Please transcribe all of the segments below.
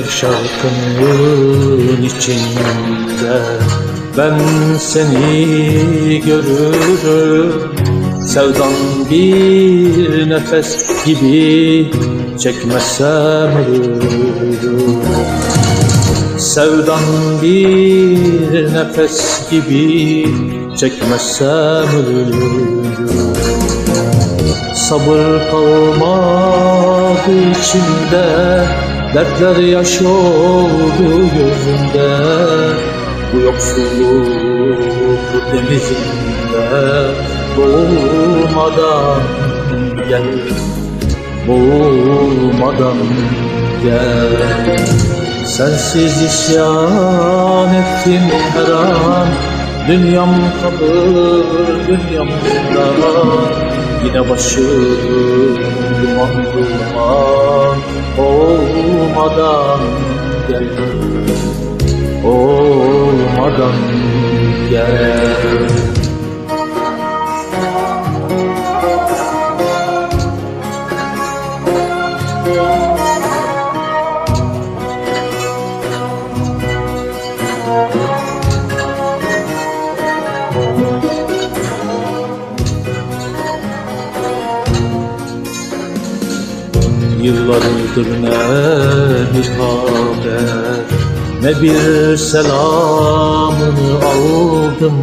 şarkının içinde ben seni görürüm. Sevdan bir nefes gibi çekmezsem ölürüm. Sevdan bir nefes gibi çekmezsem ölürüm. Sabır kalmadı içimde, dertler yaş oldu gözümde. Bu yoksulluk denizinde boğulmadan gel, boğulmadan gel. Sensiz isyan ettim her an, dünyam kalır, dünyam zindan. Yine başım duman duman olmadan gel, olmadan gel. Yıllardır ne bir haber, ne bir selamını aldım.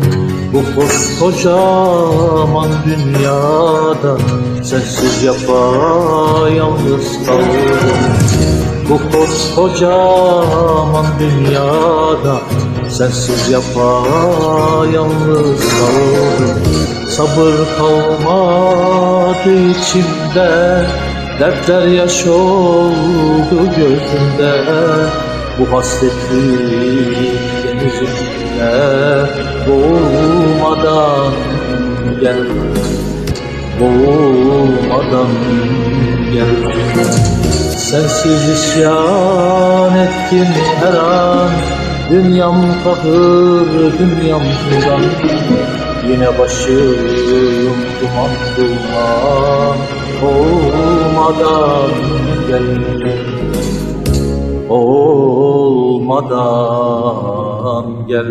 Bu koskocaman dünyada sensiz yapayalnız kaldım. Bu koskocaman dünyada sensiz yapayalnız kaldım. Sabır kalmadı içimde, dertler yaş oldu gözümde. Bu hasretlik denizinde boğulmadan gel, boğulmadan gel. Sensiz isyan ettim her an, dünyam kahır, dünyam zindan. Yine başım duman duman olmadan gel, olmadan gel.